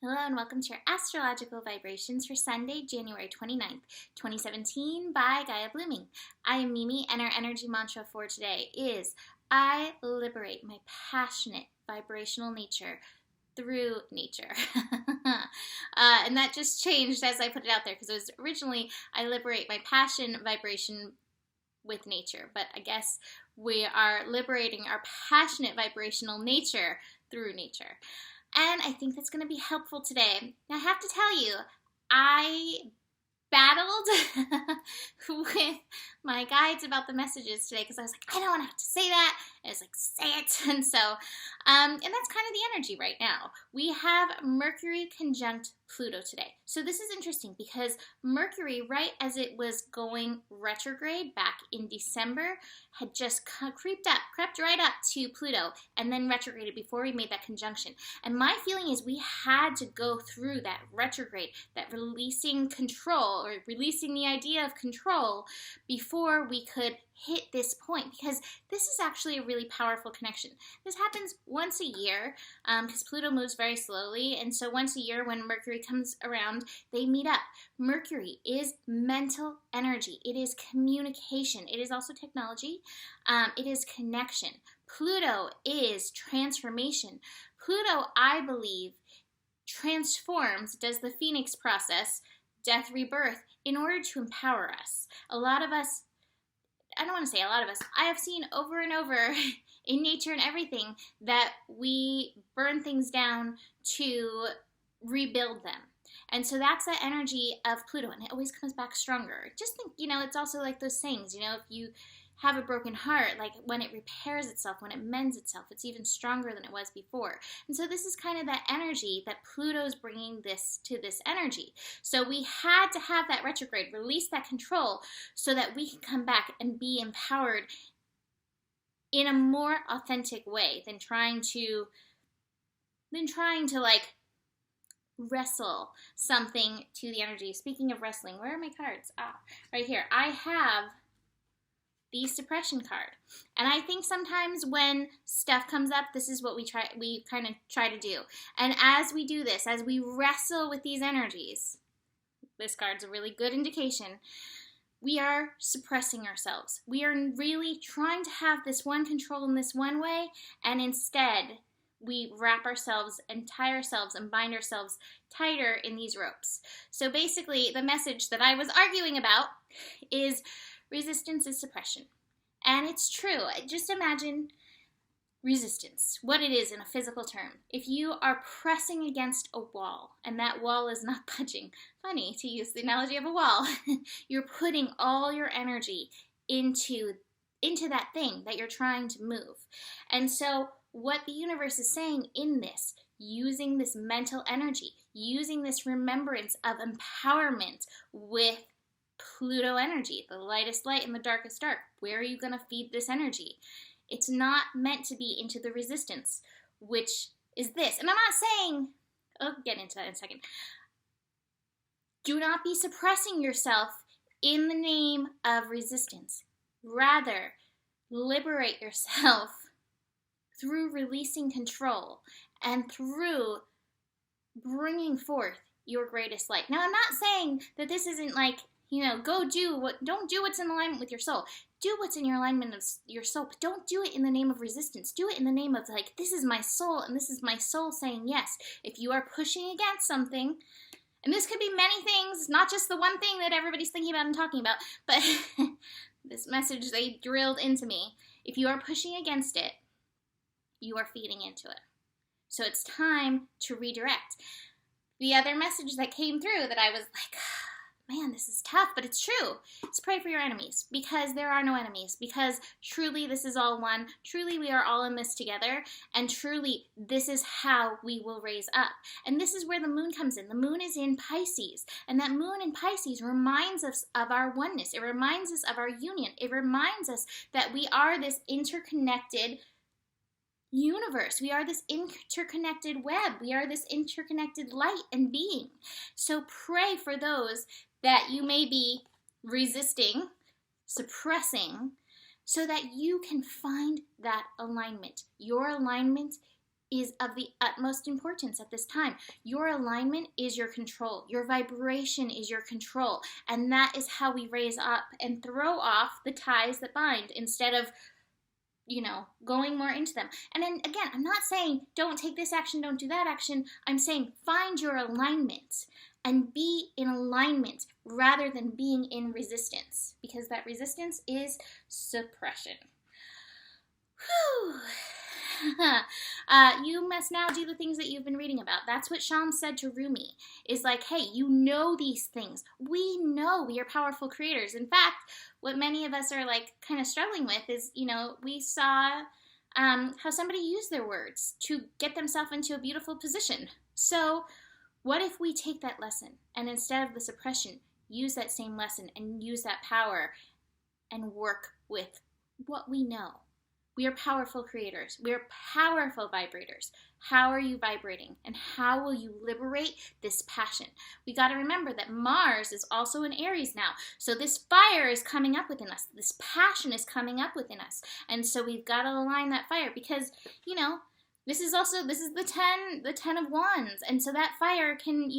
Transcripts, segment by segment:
Hello and welcome to your astrological vibrations for Sunday, January 29th, 2017 by Gaia Blooming. I am Mimi and our energy mantra for today is I liberate my passionate vibrational nature through nature. And that just changed as I put it out there because it was originally I liberate my passion vibration with nature, but I guess we are liberating our passionate vibrational nature through nature. And I think that's going to be helpful today. Now, I have to tell you, I battled with my guides about the messages today because I was like, I don't want to have to say that. And I was like, say it. And so, and that's kind of the energy right now. We have Mercury Conjunct Pluto today. So this is interesting because Mercury, right as it was going retrograde back in December, had just crept right up to Pluto and then retrograded before we made that conjunction. And my feeling is we had to go through that retrograde, that releasing control or releasing the idea of control before we could hit this point, because this is actually a really powerful connection. This happens once a year because Pluto moves very slowly, and so once a year when Mercury comes around, they meet up. Mercury is mental energy. It is communication. It is also technology. It is connection. Pluto is transformation. Pluto, I believe, transforms, does the phoenix process, death, rebirth, in order to empower us. A lot of us, I don't want to say a lot of us, I have seen over and over in nature and everything that we burn things down to rebuild them. And so that's the energy of Pluto, and it always comes back stronger. Just think, it's also like those sayings, if you have a broken heart, like when it repairs itself, when it mends itself, it's even stronger than it was before. And so this is kind of that energy that Pluto's bringing this to this energy. So we had to have that retrograde, release that control so that we can come back and be empowered in a more authentic way than trying to like wrestle something to the energy. Speaking of wrestling, where are my cards? Right here. I have the suppression card. And I think sometimes when stuff comes up, this is what we kind of try to do. And as we do this, as we wrestle with these energies, this card's a really good indication, we are suppressing ourselves. We are really trying to have this one control in this one way, and instead we wrap ourselves and tie ourselves and bind ourselves tighter in these ropes. So basically, the message that I was arguing about is resistance is suppression. And it's true. Just imagine resistance, what it is in a physical term. If you are pressing against a wall and that wall is not budging, funny to use the analogy of a wall, you're putting all your energy into that thing that you're trying to move. And so what the universe is saying in this, using this mental energy, using this remembrance of empowerment with Pluto energy, the lightest light and the darkest dark. Where are you going to feed this energy? It's not meant to be into the resistance, which is this. And I'm not saying, I'll get into that in a second. Do not be suppressing yourself in the name of resistance. Rather, liberate yourself through releasing control and through bringing forth your greatest light. Now, I'm not saying that this isn't like, don't do what's in alignment with your soul. Do what's in your alignment of your soul, but don't do it in the name of resistance. Do it in the name of like, this is my soul, and this is my soul saying yes. If you are pushing against something, and this could be many things, not just the one thing that everybody's thinking about and talking about, but this message they drilled into me. If you are pushing against it, you are feeding into it. So it's time to redirect. The other message that came through that I was like, man, this is tough, but it's true. Just pray for your enemies, because there are no enemies, because truly this is all one. Truly we are all in this together, and truly this is how we will raise up. And this is where the moon comes in. The moon is in Pisces, and that moon in Pisces reminds us of our oneness. It reminds us of our union. It reminds us that we are this interconnected universe. We are this interconnected web. We are this interconnected light and being. So pray for those that you may be resisting, suppressing, so that you can find that alignment. Your alignment is of the utmost importance at this time. Your alignment is your control. Your vibration is your control. And that is how we raise up and throw off the ties that bind instead of, going more into them. And then again, I'm not saying don't take this action, don't do that action. I'm saying find your alignment and be in alignment rather than being in resistance, because that resistance is suppression. Whew. You must now do the things that you've been reading about. That's what Shams said to Rumi, is like, hey, you know these things. We know we are powerful creators. In fact, what many of us are like kind of struggling with is, we saw how somebody used their words to get themselves into a beautiful position. So what if we take that lesson and instead of the suppression, use that same lesson and use that power and work with what we know? We are powerful creators. We are powerful vibrators. How are you vibrating? And how will you liberate this passion? We got to remember that Mars is also in Aries now. So this fire is coming up within us. This passion is coming up within us. And so we've got to align that fire because, this is the 10 of Wands. And so that fire can,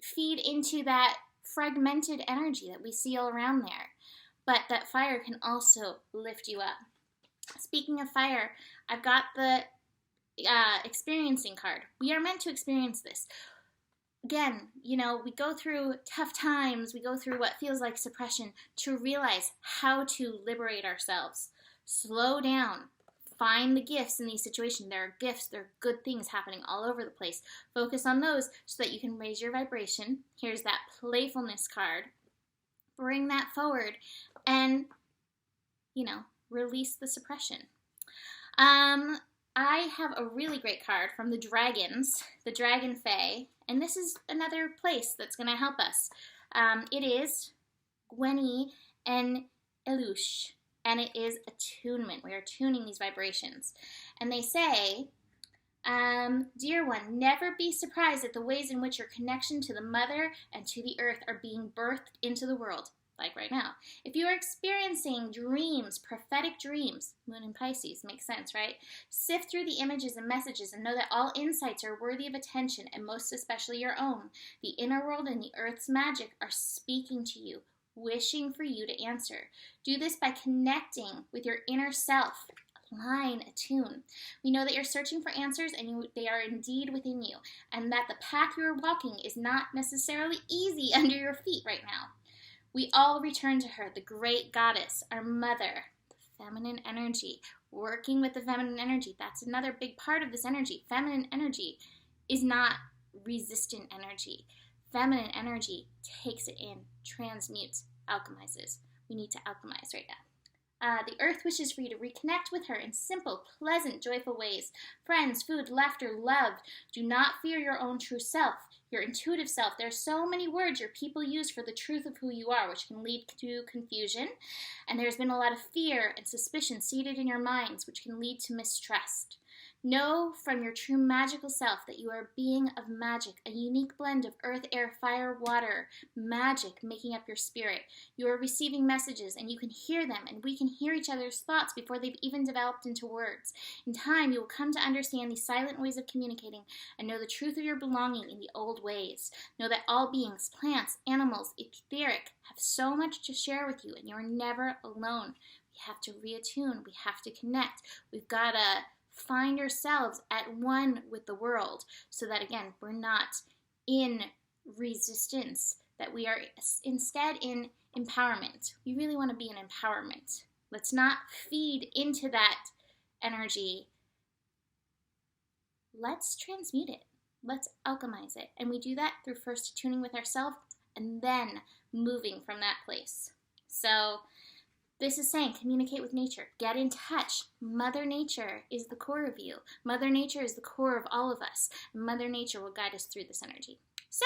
feed into that fragmented energy that we see all around there. But that fire can also lift you up. Speaking of fire, I've got the experiencing card. We are meant to experience this. Again, we go through tough times. We go through what feels like suppression to realize how to liberate ourselves. Slow down. Find the gifts in these situations. There are gifts. There are good things happening all over the place. Focus on those so that you can raise your vibration. Here's that playfulness card. Bring that forward and, release the suppression. I have a really great card from the dragons, the Dragon Fae, and this is another place that's going to help us. It is Gwenny and Elush, and it is attunement. We are tuning these vibrations. And they say, dear one, never be surprised at the ways in which your connection to the mother and to the earth are being birthed into the world, like right now. If you are experiencing dreams, prophetic dreams, Moon in Pisces, makes sense, right? Sift through the images and messages and know that all insights are worthy of attention, and most especially your own. The inner world and the earth's magic are speaking to you, wishing for you to answer. Do this by connecting with your inner self. Align, attune. We know that you're searching for answers and they are indeed within you, and that the path you are walking is not necessarily easy under your feet right now. We all return to her, the great goddess, our mother, the feminine energy. Working with the feminine energy, that's another big part of this energy. Feminine energy is not resistant energy. Feminine energy takes it in, transmutes, alchemizes. We need to alchemize right now. The earth wishes for you to reconnect with her in simple, pleasant, joyful ways. Friends, food, laughter, love. Do not fear your own true self, your intuitive self. There are so many words your people use for the truth of who you are, which can lead to confusion. And there's been a lot of fear and suspicion seated in your minds, which can lead to mistrust. Know from your true magical self that you are a being of magic, a unique blend of earth, air, fire, water, magic making up your spirit. You are receiving messages and you can hear them, and we can hear each other's thoughts before they've even developed into words. In time, you will come to understand these silent ways of communicating and know the truth of your belonging in the old ways. Know that all beings, plants, animals, etheric, have so much to share with you, and you are never alone. We have to reattune. We have to connect. We've got to find ourselves at one with the world so that, again, we're not in resistance, that we are instead in empowerment. We really want to be in empowerment. Let's not feed into that energy. Let's transmute it. Let's alchemize it. And we do that through first tuning with ourselves and then moving from that place. So this is saying communicate with nature. Get in touch. Mother Nature is the core of you. Mother Nature is the core of all of us. Mother Nature will guide us through this energy. So,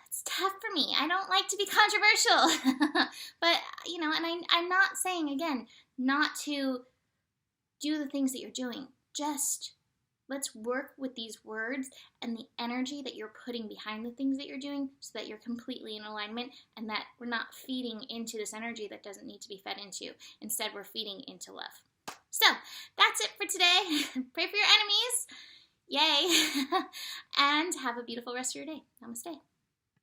it's tough for me. I don't like to be controversial. But, and I'm not saying, again, not to do the things that you're doing. Just let's work with these words and the energy that you're putting behind the things that you're doing so that you're completely in alignment and that we're not feeding into this energy that doesn't need to be fed into. Instead, we're feeding into love. So that's it for today. Pray for your enemies. Yay. And have a beautiful rest of your day. Namaste.